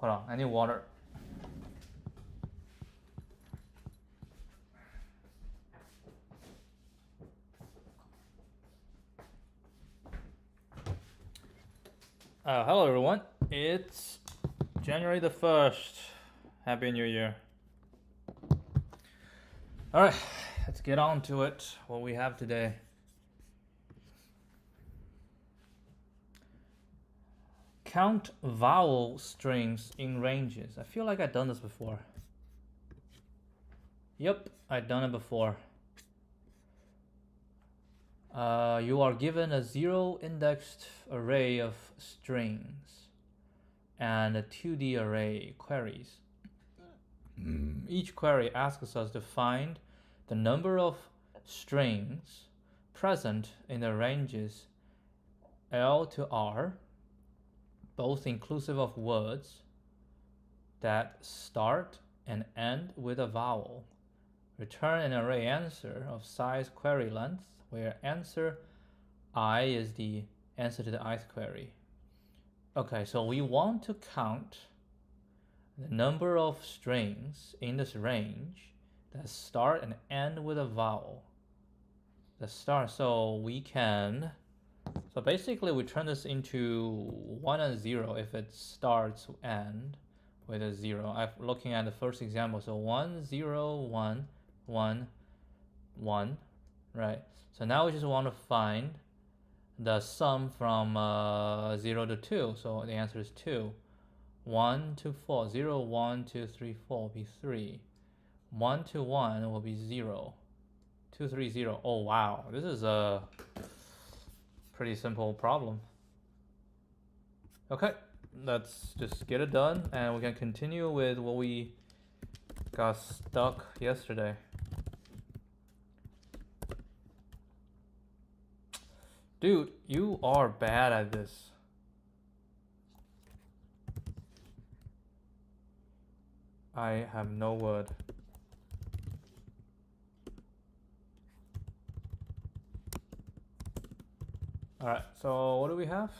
Hold on, I need water. Hello everyone, it's January the 1st. Happy New Year. Alright, let's get on to it. What we have today. Count vowel strings in ranges. I feel like I've done this before. Yep, I've done it before. You are given a 0-indexed array of strings and a 2D array queries. Each query asks us to find the number of strings present in the ranges L to R, both inclusive of words that start and end with a vowel. Return an array answer of size query length, where answer I is the answer to the ith query. Okay, so we want to count the number of strings in this range that start and end with a vowel. So basically we turn this into 1 and 0 if it starts and with a 0. I'm looking at the first example, so 1, 0, 1, 1, 1, right? So now we just want to find the sum from 0 to 2, so the answer is 2. 1 to 4, 0, 1, 2, 3, 4 will be 3. 1 to 1 will be 0. 2, 3, 0. Oh wow, this is a pretty simple problem. Okay, let's just get it done and we can continue with what we got stuck yesterday. Dude, you are bad at this. I have no word. Alright, so what do we have?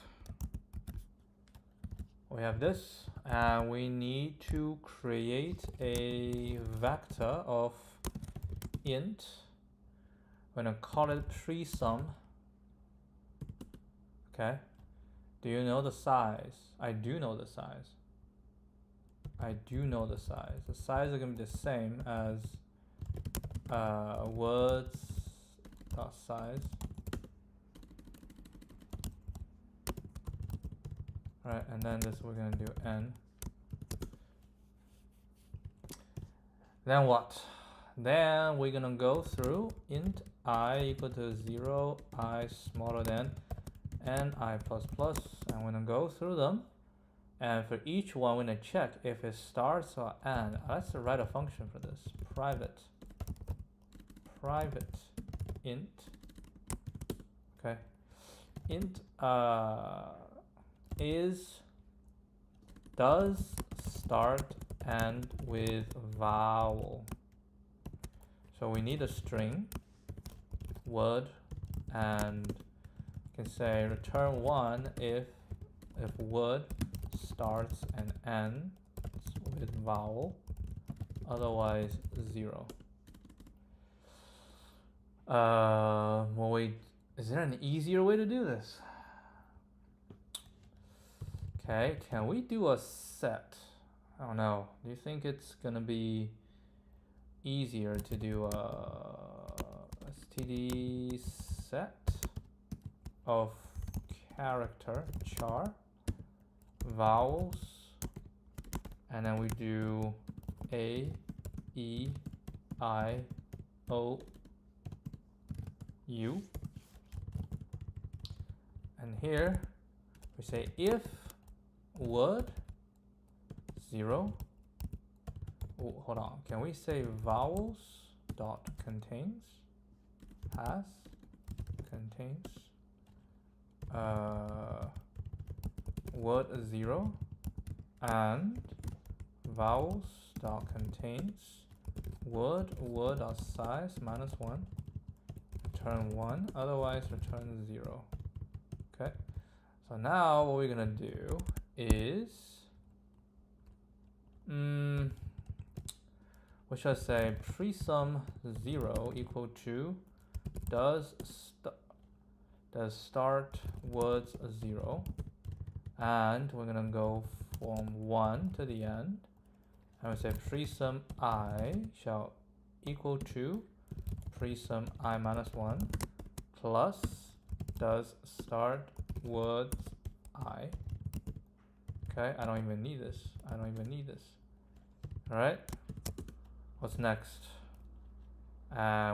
We have this, and we need to create a vector of int. We're gonna call it treesum. Okay. Do you know the size? I do know the size. The size is going to be the same as words dot size. Right, and then this we're going to do n. Then what? Then we're going to go through int I equal to 0, I smaller than and I++, and we're going to go through them, and for each one we're going to check if it starts or end. Let's write a function for this. Private int, okay, int does start end with vowel. So we need a string, word, and can say return 1 if word starts and ends with vowel, otherwise 0. Is there an easier way to do this? Okay, can we do a set? I don't know. Do you think it's gonna be easier to do a std set of character char vowels, and then we do a, e, I, o, u, and here we say if word 0. Oh, hold on, can we say vowels dot contains has contains word 0 and vowels dot contains word dot size -1, return 1, otherwise return 0. Okay, so now what we're gonna do is we should say presum 0 equal to does start words 0, and we're gonna go from 1 to the end, and we say presum I shall equal to presum I minus 1 plus does start words I. Okay, I don't even need this. All right, what's next?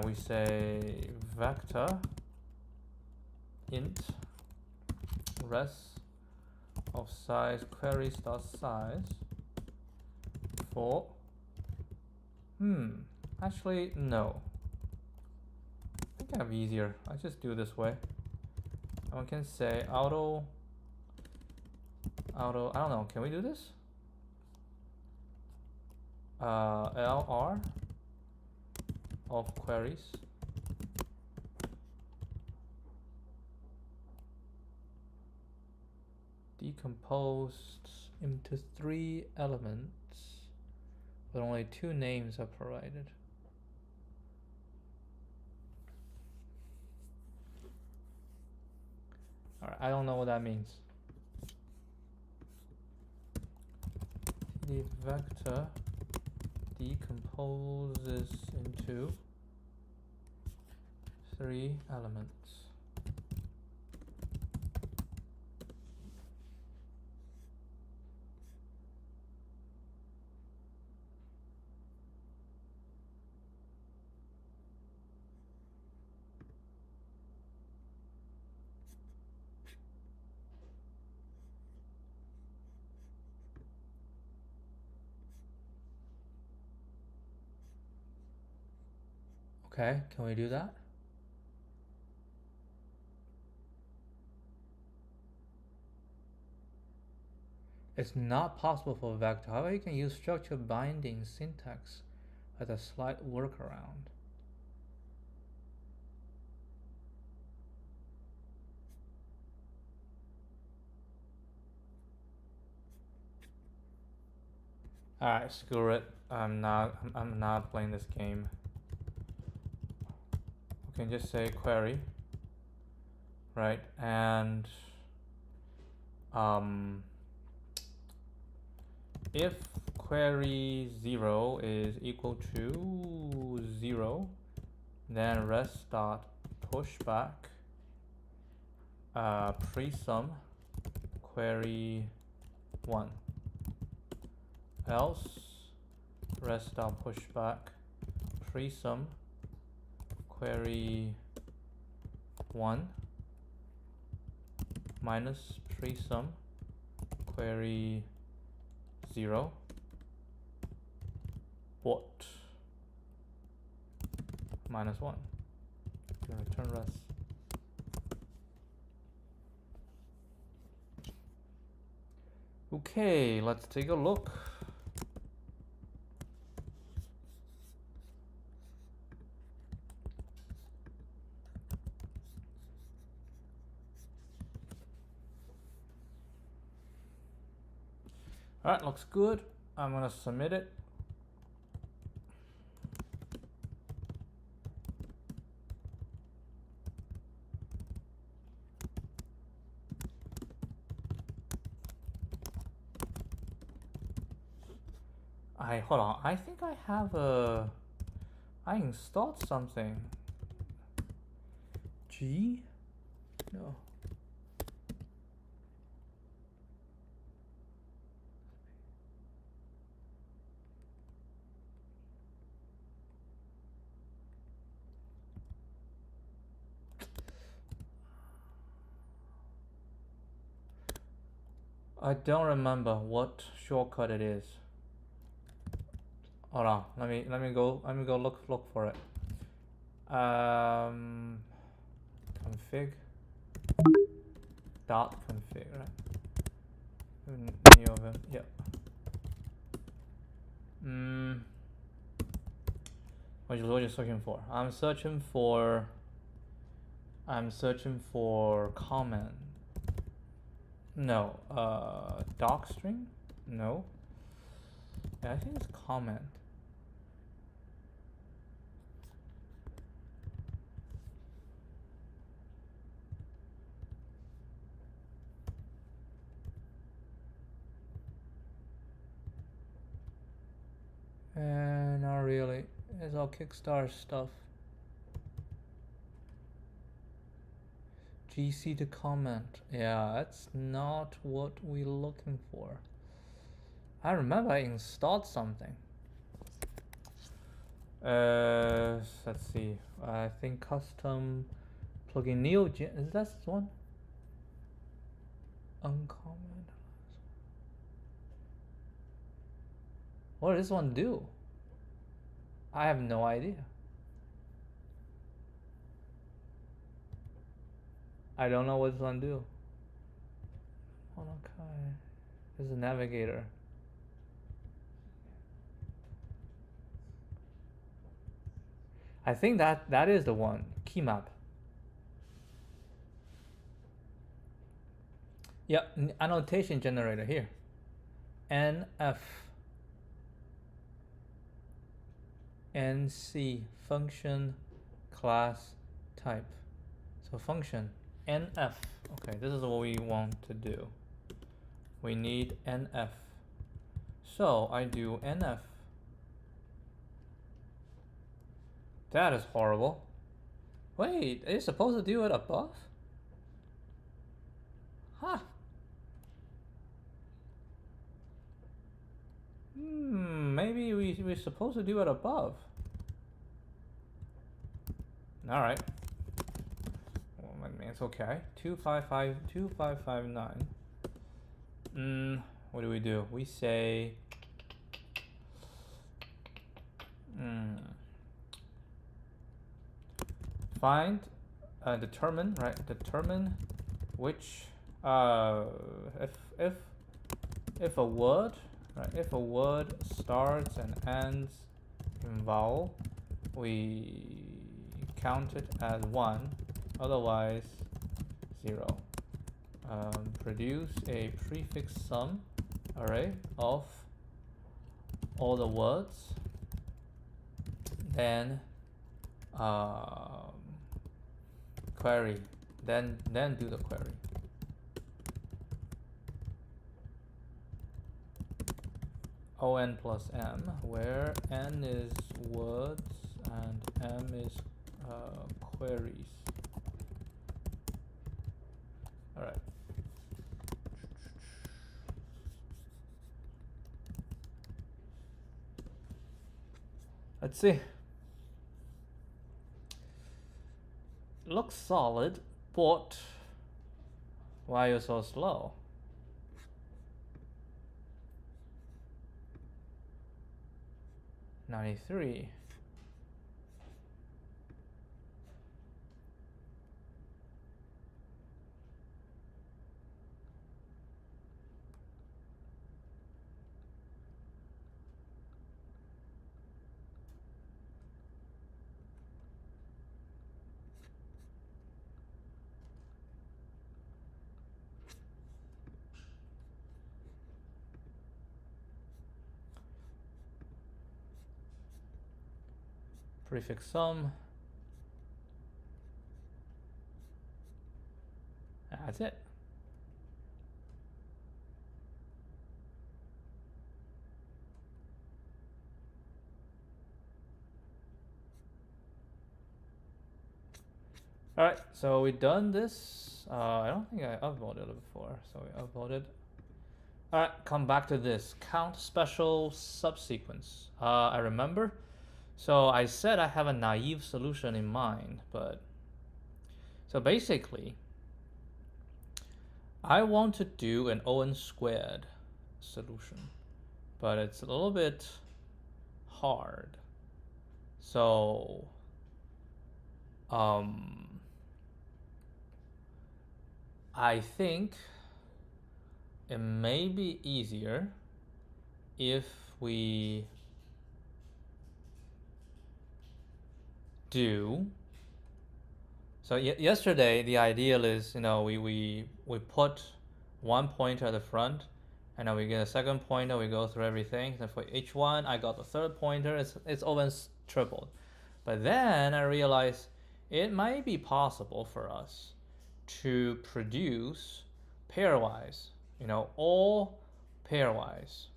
We say vector int res of size queries dot size for actually no, I think I have easier. I just do this way. I can say auto I don't know, can we do this? LR of queries decomposed into 3 elements, but only 2 names are provided. Alright, I don't know what that means. The vector decomposes into 3 elements. Okay, can we do that? It's not possible for a vector. However, you can use structure binding syntax as a slight workaround. Alright, screw it. I'm not playing this game. We can just say query, right? And if query 0 is equal to 0, then rest dot pushback presum query 1. Else rest dot pushback presum query 1 minus presum query 0 what minus 1. Return rest. Okay, let's take a look. Alright, looks good. I'm gonna submit it. Hold on, I think I have I installed something. G? No. I don't remember what shortcut it is. Hold on, let me go look for it. Config dot config, right? New event, yeah. What are you searching for? I'm searching for comment. No, docstring? No. Yeah, I think it's comment. our Kickstarter stuff? GC to comment. Yeah, that's not what we're looking for. I remember I installed something. Let's see. I think custom plugin Neogen. Is that this one? Uncommon. What does this one do? I have no idea. I don't know what this one do. Okay. This is a navigator. I think that is the one. Key map. Yeah, annotation generator here. NF. NC function class type. So function NF. Okay, this is what we want to do. We need NF. So I do NF. That is horrible. Wait, are you supposed to do it above? Huh. Maybe we're supposed to do it above. All right. Well, I mean, it's okay. 2559. What do? We say. Find, determine, right? Determine which, if a word, right? If a word starts and ends in vowel, we count it as 1, otherwise 0. Produce a prefix sum array of all the words, then query, then do the query. On plus m, where n is words and m is queries. All right. Let's see. Looks solid, but why are you so slow? $93. Prefix sum. That's it. All right, so we done this. I don't think I uploaded it before, so we uploaded. All right, come back to this count special subsequence. I remember. So I said I have a naive solution in mind, but so basically, I want to do an O(n) squared solution, but it's a little bit hard. So, I think it may be easier if we do. So yesterday the ideal is, we put one pointer at the front, and then we get a second pointer, we go through everything. So for each one I got the third pointer, it's always tripled. But then I realized it might be possible for us to produce pairwise, all pairwise.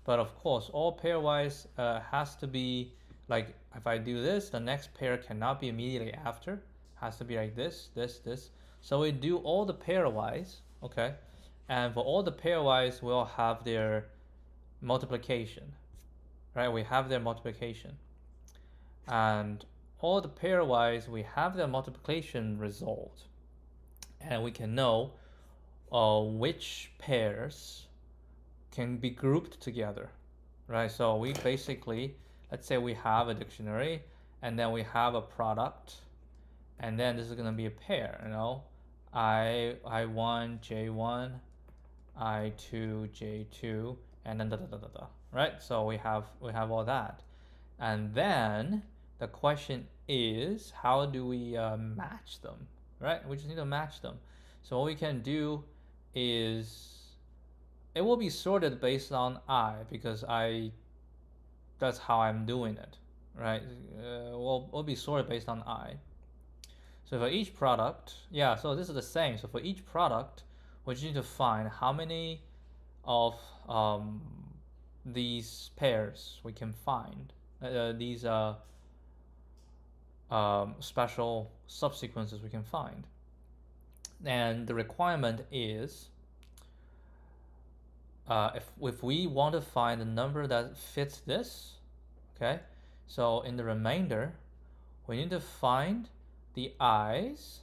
But of course all pairwise has to be Like if I do this, the next pair cannot be immediately after. Has to be like this, this, this. So we do all the pairwise, okay? And for all the pairwise, we'll have their multiplication, right? We have their multiplication. And all the pairwise, we have their multiplication result. And we can know which pairs can be grouped together, right? So we basically, let's say we have a dictionary, and then we have a product, and then this is going to be a pair, you know, I1 J1, I2 J2, and then da da da da da, right? So we have all that, and then the question is, how do we match them, right? We just need to match them. So what we can do is, it will be sorted based on I, because that's how I'm doing it, right? We'll be sorted based on I. So for each product, yeah, so this is the same. So for each product, we just need to find how many of these pairs we can find, these special subsequences we can find. And the requirement is, if we want to find the number that fits this, okay, so in the remainder, we need to find the i's.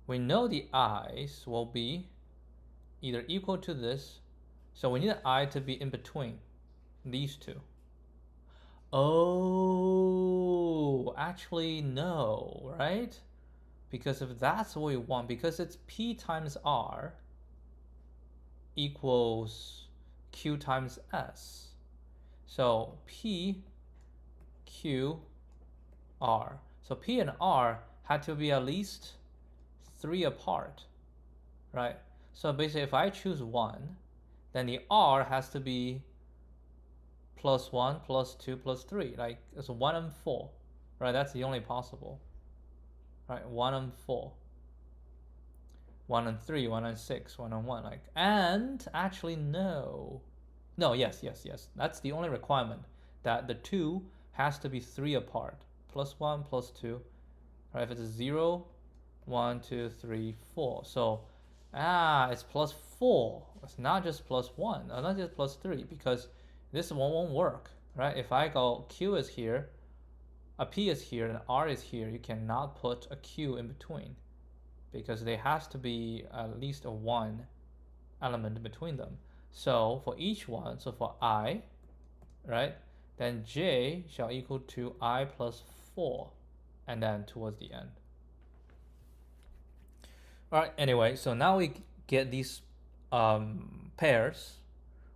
We know the i's will be either equal to this, so we need an I to be in between these two. Oh, actually no, right? Because if that's what we want, because it's P times R equals Q times S. So P, Q, R. So P and R had to be at least 3 apart, right? So basically if I choose 1, then the R has to be plus 1, plus 2, plus 3. Like it's 1 and 4, right? That's the only possible, right? 1 and 4. 1 and 3, 1 and 6, 1 and 1. Like, and actually no. No, yes. That's the only requirement, that the 2 has to be 3 apart. Plus 1, plus 2. Right? If it's 0, 1, 2, 3, 4. So, it's plus 4. It's not just plus 1. Not just plus 3, because this one won't work, right? If I go Q is here, a P is here, and R is here, you cannot put a Q in between, because there has to be at least a 1 element between them. So for each one, so for I, right, then J shall equal to I plus 4, and then towards the end. All right, anyway, so now we get these pairs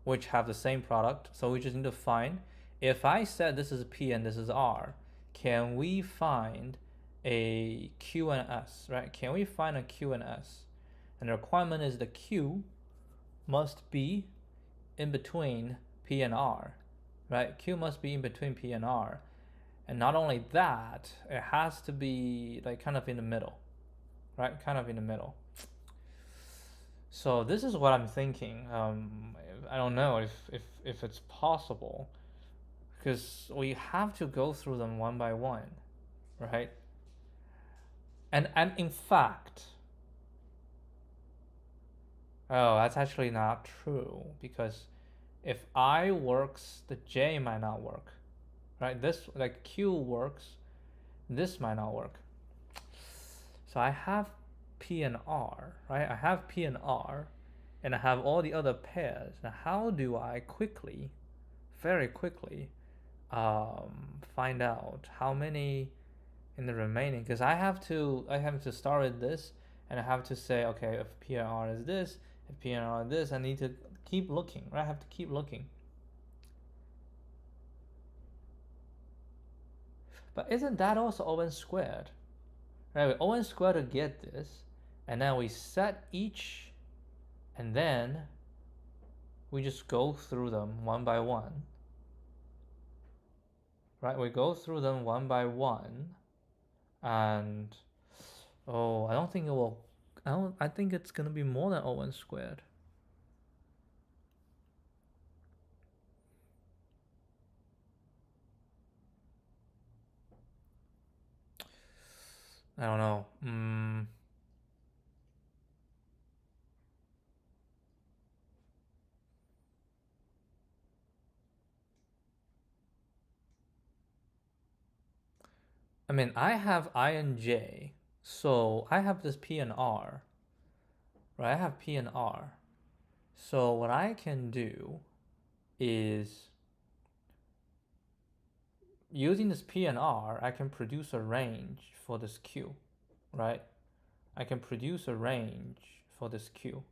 which have the same product. So we just need to find, if I said this is P and this is R, can we find a Q and S, right? Can we find a Q and S? And the requirement is the Q must be in between P and R, right? Q must be in between P and R. And not only that, it has to be like kind of in the middle, right? Kind of in the middle. So this is what I'm thinking. I don't know if it's possible, because we have to go through them one by one, right? And in fact, oh, that's actually not true, because if I works, the J might not work, right? This, like Q works, this might not work. So I have P and R, right? I have P and R, and I have all the other pairs. Now how do I quickly, very quickly, find out how many in the remaining? Because I have to start with this, and I have to say, okay, if P and R is this, if P and R is this, I need to keep looking, right? I have to keep looking. But isn't that also O(n) squared? Right, we O(n) squared to get this, and then we set each, and then we just go through them one by one. Right, we go through them one by one, and oh, I don't think it will. I think it's gonna be more than O(n) squared. I don't know. I mean, I have I and j, so I have this p and r, right? I have p and r. So what I can do is, using this p and r, I can produce a range for this q, right? I can produce a range for this q.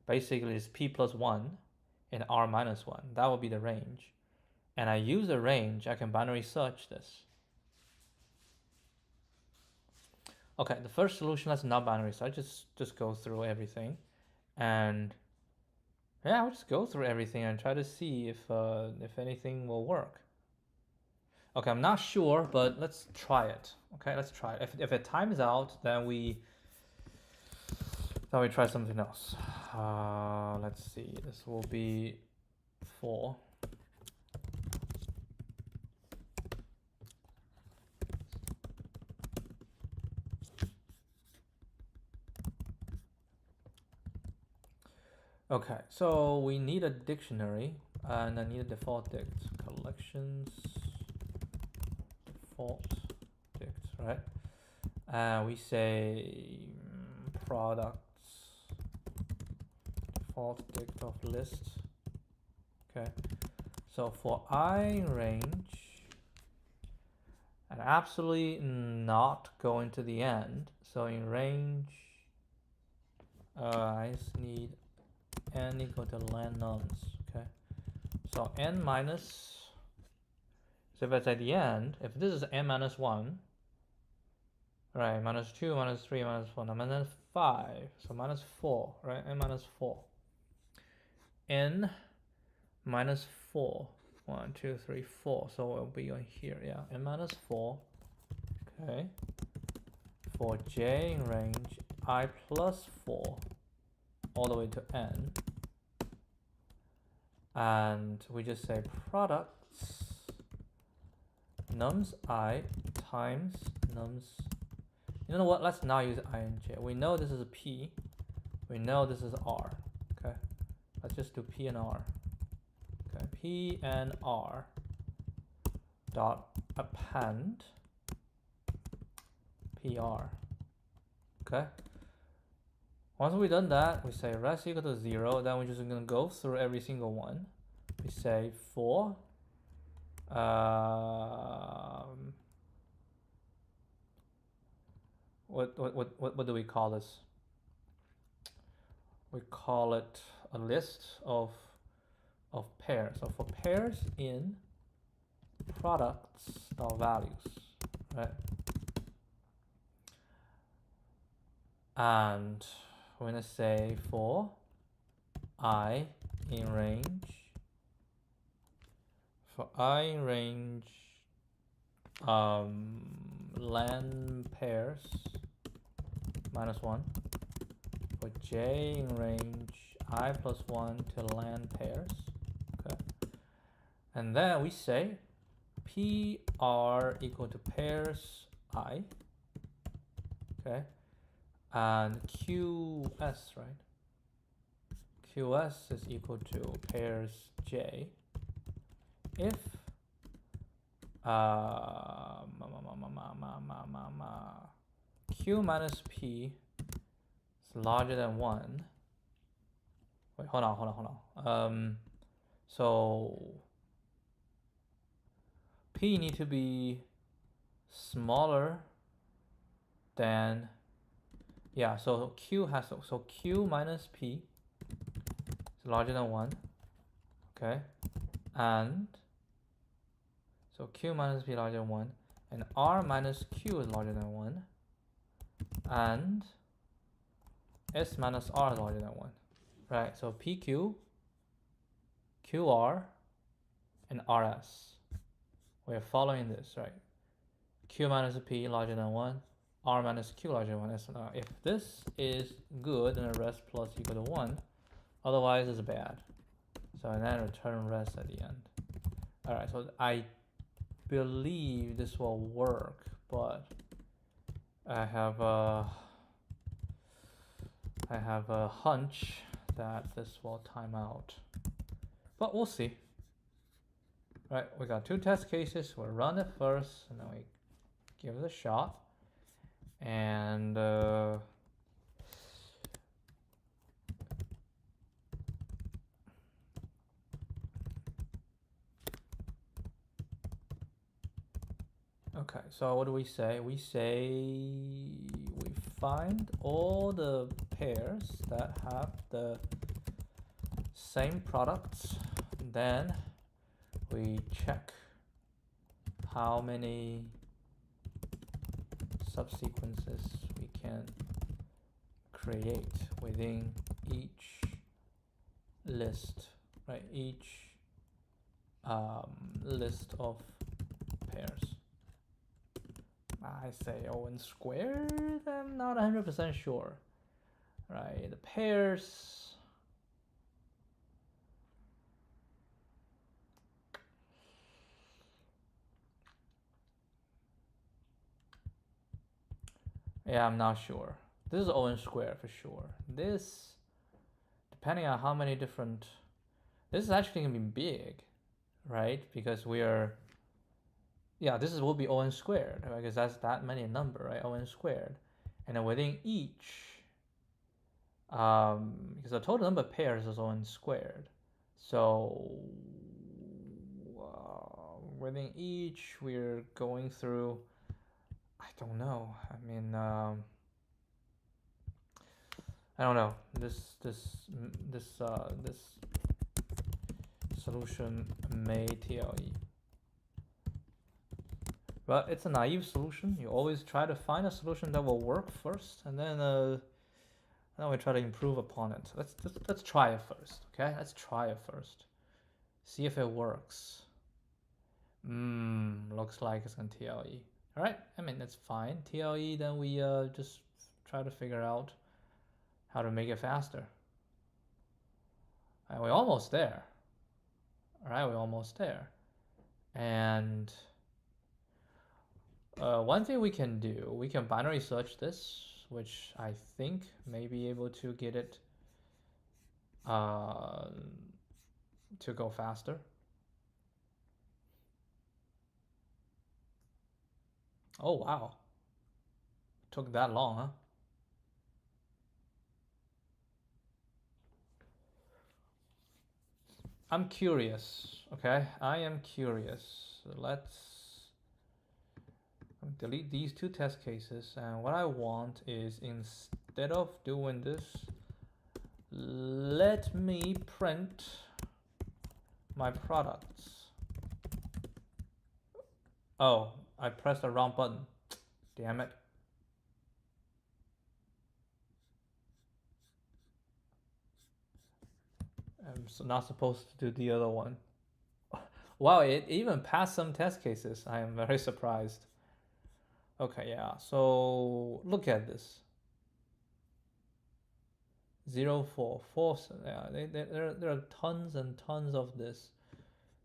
Basically, it's p plus 1 and r minus 1. That will be the range. And I use the range, I can binary search this. Okay, the first solution, let's not binary search. Just go through everything. And yeah, I'll just go through everything and try to see if anything will work. Okay, I'm not sure, but let's try it. Okay, let's try it. If it times out, then we try something else. Let's see. This will be 4. Okay, so we need a dictionary, and I need a default dict. Collections, default dict, right? We say products, default dict of list. Okay, so for I range, and absolutely not going to the end. So in range, I just need n equal to len nums. Okay, so n minus, so if it's at the end, if this is n minus 1, right, minus 2, minus 3, minus 4, minus 5, so minus 4, right, n minus 4, n minus 4, 1, 2, 3, 4, so it'll be on here, yeah, n minus 4, okay, for j in range I plus 4 all the way to n, and we just say products nums I times nums, you know what, let's not use I and j. We know this is a p, we know this is r, okay, let's just do p and r. Okay, p and r dot append pr. Okay, once we've done that, we say res equal to 0, then we're just going to go through every single one. We say for what do we call this? We call it a list of pairs. So for pairs in products dot values, right? And we're gonna say for I in range, len pairs minus 1, for j in range I plus 1 to len pairs, okay, and then we say pr equal to pairs I, okay, and qs, right, qs is equal to pairs j if q minus p is larger than 1. Wait, hold on. So p need to be smaller than, yeah, so q has, so q minus p is larger than 1, okay, and so q minus p larger than 1, and r minus q is larger than 1, and s minus r is larger than 1, right? So pq, qr, and rs. We're following this, right? Q minus p larger than 1, r minus q larger than 1. If this is good, then res plus equal to 1. Otherwise, it's bad. So and then return res at the end. All right, so I believe this will work, but I have a hunch that this will time out, but we'll see. Right, we got 2 test cases. We'll run it first, and then we give it a shot. And okay, so what do we say? We say we find all the pairs that have the same products. Then we check how many subsequences we can create within each list, right? Each list of pairs. I say O(n) squared. I'm not 100% sure. Right, the pairs. Yeah, I'm not sure. This is O(n) squared for sure. This, depending on how many different, this is actually gonna be big, right? Because we are, yeah, this will be O(n) squared, right? Because that's that many number, right? O(n) squared, and then within each, because the total number of pairs is O(n) squared, so within each we're going through, I don't know. I mean, I don't know. This solution may TLE, but it's a naive solution. You always try to find a solution that will work first, and then we try to improve upon it. Let's try it first, okay? Let's try it first. See if it works. Looks like it's gonna TLE. All right. I mean, that's fine. TLE. Then we just try to figure out how to make it faster. All right, we're almost there. All right, we're almost there. And one thing we can do, we can binary search this, which I think may be able to get it to go faster. Oh, wow. Took that long, huh? I'm curious, okay? I am curious. Let's delete these 2 test cases, and what I want is, instead of doing this, let me print my products. Oh, I pressed the wrong button. Damn it. I'm not supposed to do the other one. Wow, it even passed some test cases. I am very surprised. Okay, yeah, so look at this. 0, 4, 4, yeah, there are tons and tons of this.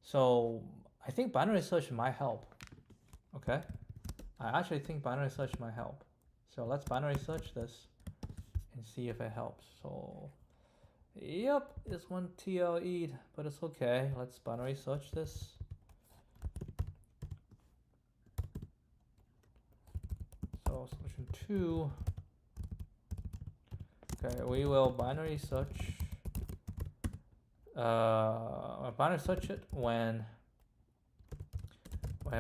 So I think binary search might help. Okay, I actually think binary search might help. So let's binary search this and see if it helps. So yep, this one TLE'd, but it's okay. Let's binary search this. So solution 2. Okay, we will binary search. Binary search it when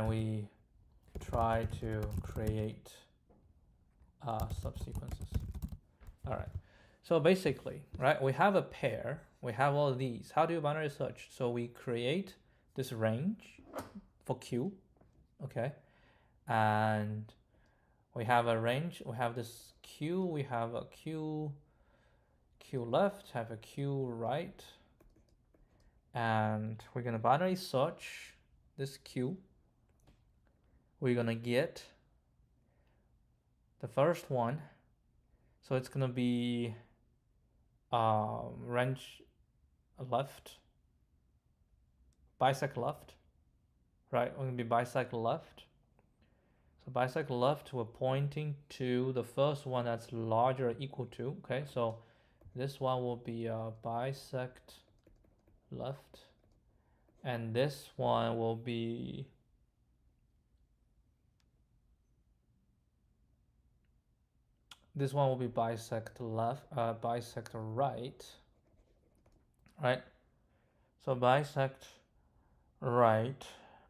we try to create subsequences. All right. So basically, right, we have a pair. We have all these. How do you binary search? So we create this range for Q, okay, and we have a range. We have this Q. We have a Q left. Have a Q right. And we're gonna binary search this Q. We're gonna get the first one, so it's gonna be range left, bisect left, right? We're gonna be bisect left. So bisect left, we're pointing to the first one that's larger or equal to. Okay, so this one will be bisect left, and this one will be bisect left, bisect right, right? So bisect right,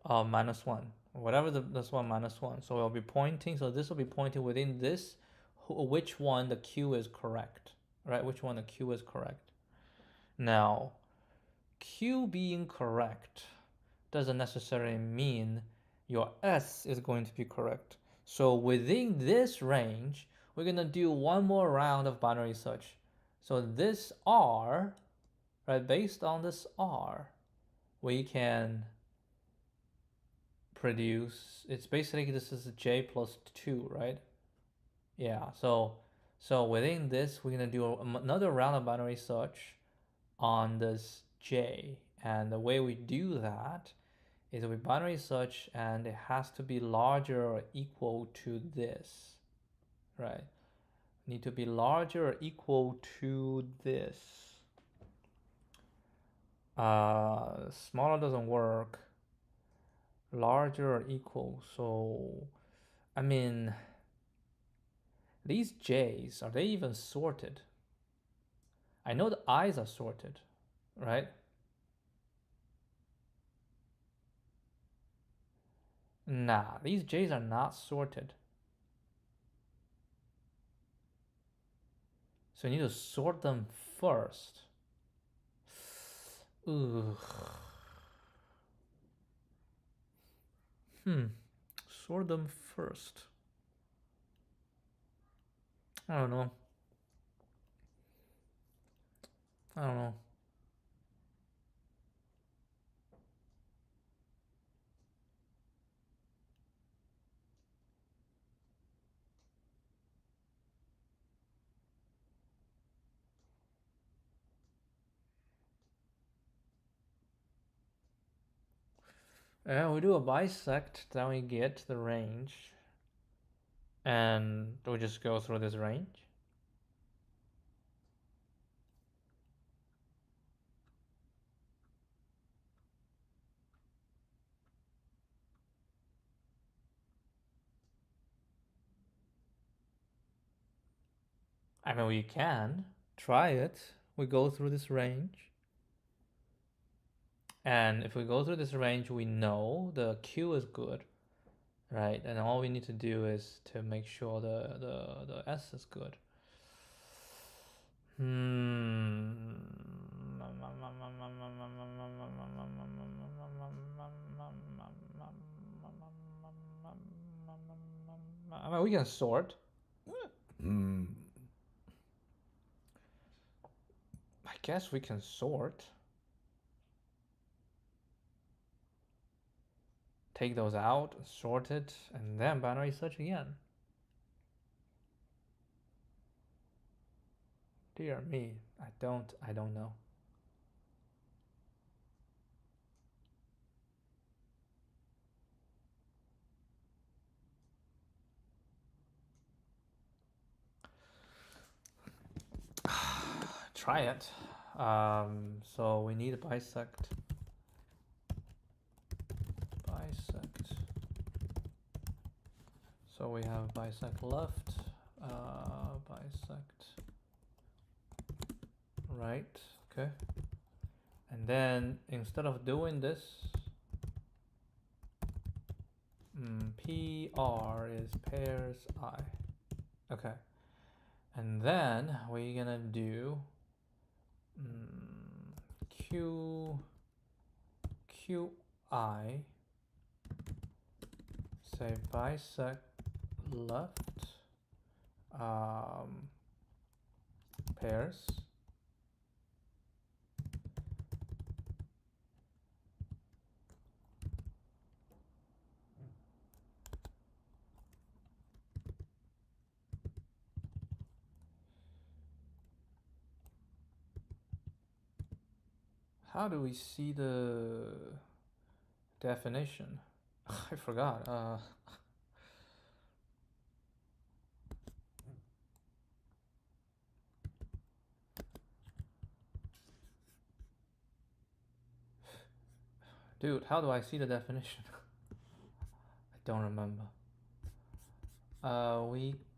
minus one, whatever this one minus one. So it'll be pointing. So this will be pointing within this, which one the Q is correct, right? Which one the Q is correct. Now, Q being correct doesn't necessarily mean your S is going to be correct. So within this range, we're gonna do one more round of binary search. So this R, right, based on this R, we can produce, it's basically, this is J plus 2, right? Yeah, so within this, we're gonna do another round of binary search on this J. And the way we do that is we binary search, and it has to be larger or equal to this, right? Need to be larger or equal to this. Smaller doesn't work. Larger or equal. So, I mean, these J's, are they even sorted? I know the I's are sorted, right? Nah, these J's are not sorted. So you need to sort them first. Ugh. Sort them first. I don't know. Yeah, we do a bisect, then we get the range. And we just go through this range. I mean, we can try it. We go through this range. And if we go through this range, we know the Q is good, right? And all we need to do is to make sure the S is good. I mean, we can sort. I guess we can sort. Take those out, sort it, and then binary search again. Dear me, I don't know. Try it. So we need a bisect. So we have bisect left, bisect right, okay. And then instead of doing this, PR is pairs I. Okay. And then we're gonna do QI, say bisect left, pairs. How do we see the definition? I forgot. Dude, how do I see the definition? I don't remember.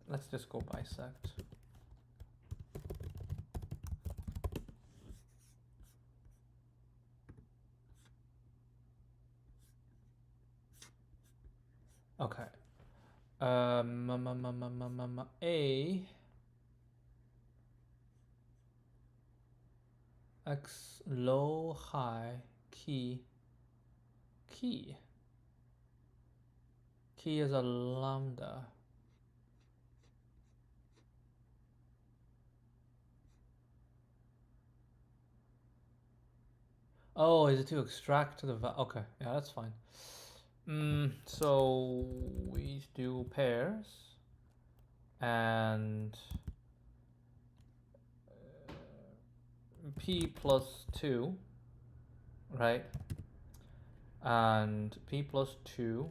Let's just go bisect. Okay. A x low high key is a lambda. Oh, is it to extract the value? Okay, yeah, that's fine. So we do pairs and p plus 2, right? And p plus 2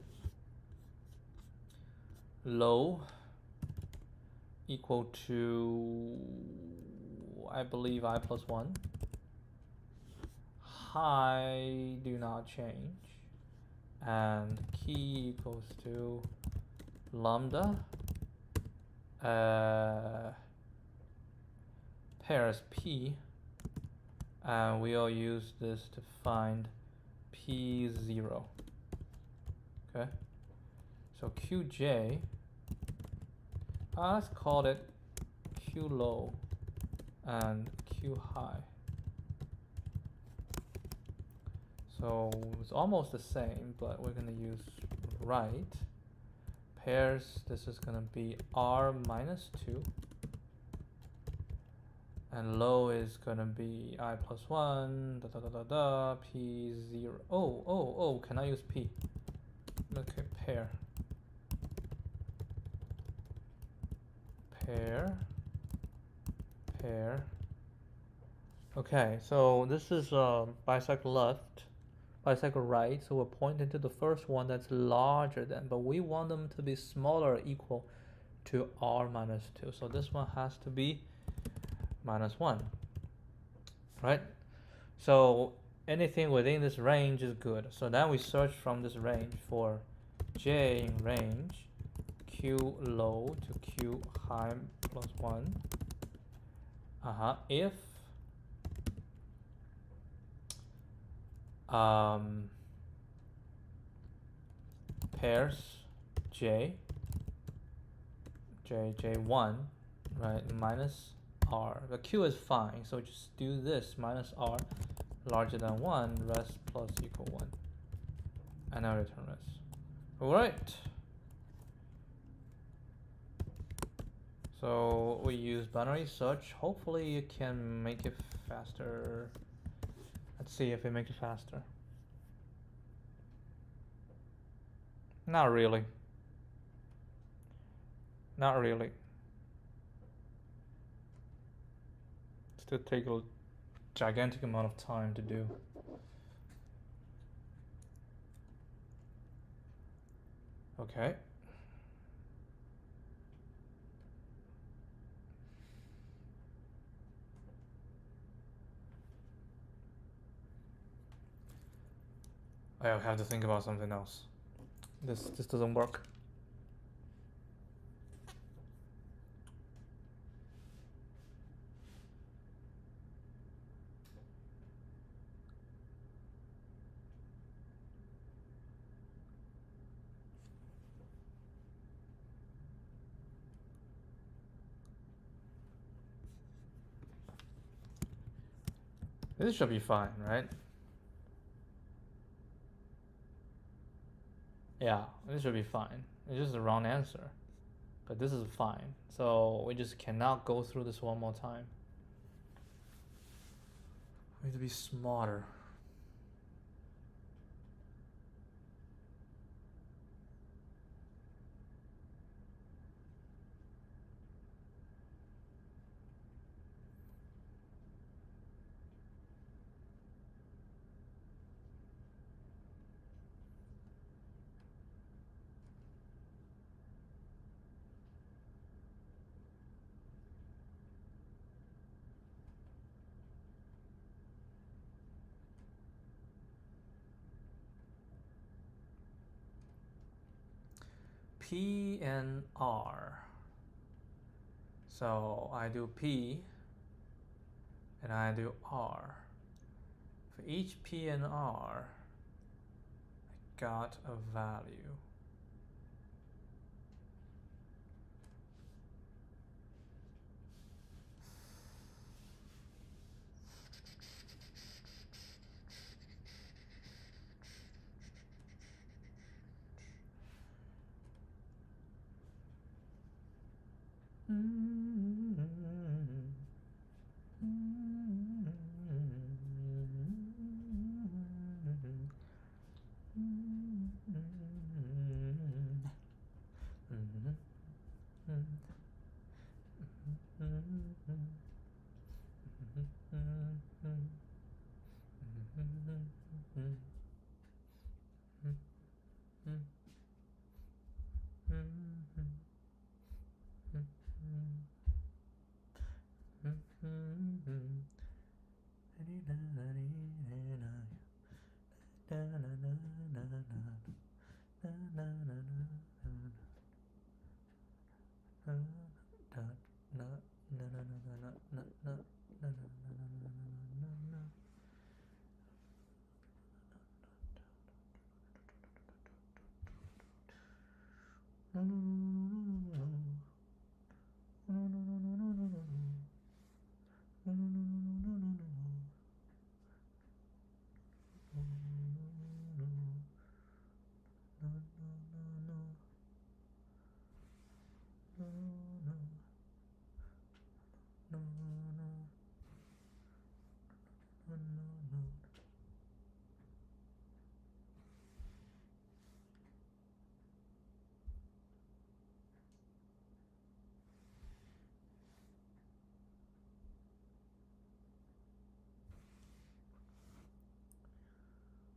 low equal to, I believe, I plus 1. High do not change. And key equals to lambda pairs p, and we'll use this to find p0. Okay, so qj, let's call it q low and q high. So it's almost the same, but we're going to use right. Pairs, this is going to be r minus 2. And low is going to be I plus 1, p0. Oh, can I use p? Okay, pair. Okay, so this is bisect left, bisect right, so we're pointing to the first one that's larger than, but we want them to be smaller or equal to r minus 2. So this one has to be minus 1, right? So anything within this range is good. So then we search from this range for j in range q low to q high plus 1. If pairs j1, right, minus r. The q is fine, so just do this minus r larger than 1, rest plus equal 1. And now return rest. Alright. So we use binary search. Hopefully you can make it faster. Let's see if it makes it faster. Not really. Not really. Still take a gigantic amount of time to do. Okay. I'll have to think about something else. This doesn't work. This should be fine, right? Yeah, this should be fine. It's just the wrong answer. But this is fine. So we just cannot go through this one more time. We need to be smarter. P and R. So I do P and I do R. For each P and R, I got a value.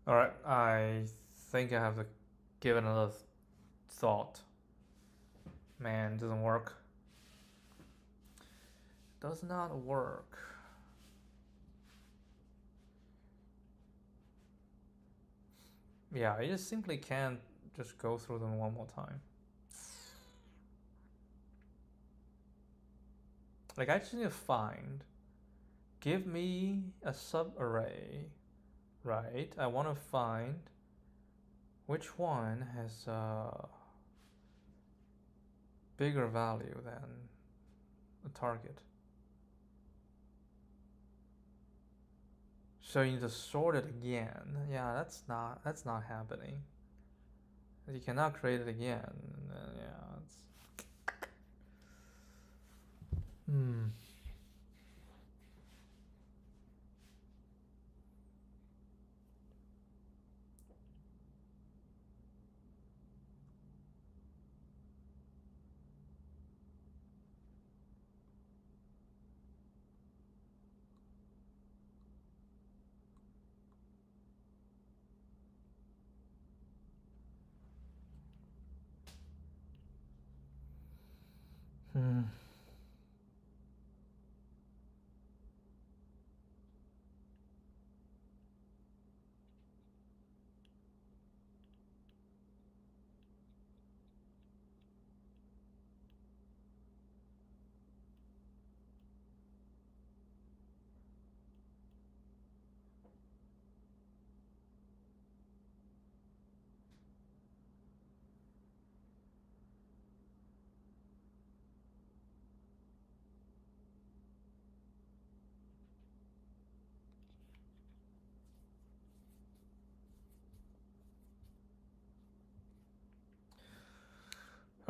All right, I think I have to give it another thought. Man, it doesn't work. Does not work. Yeah, I just simply can't just go through them one more time. Like, I just need to find, give me a subarray, right? I want to find which one has a bigger value than the target. So you need to sort it again. Yeah, that's not happening. You cannot create it again. Yeah, it's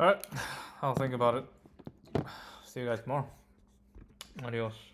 all right. I'll think about it. See you guys tomorrow. Adios.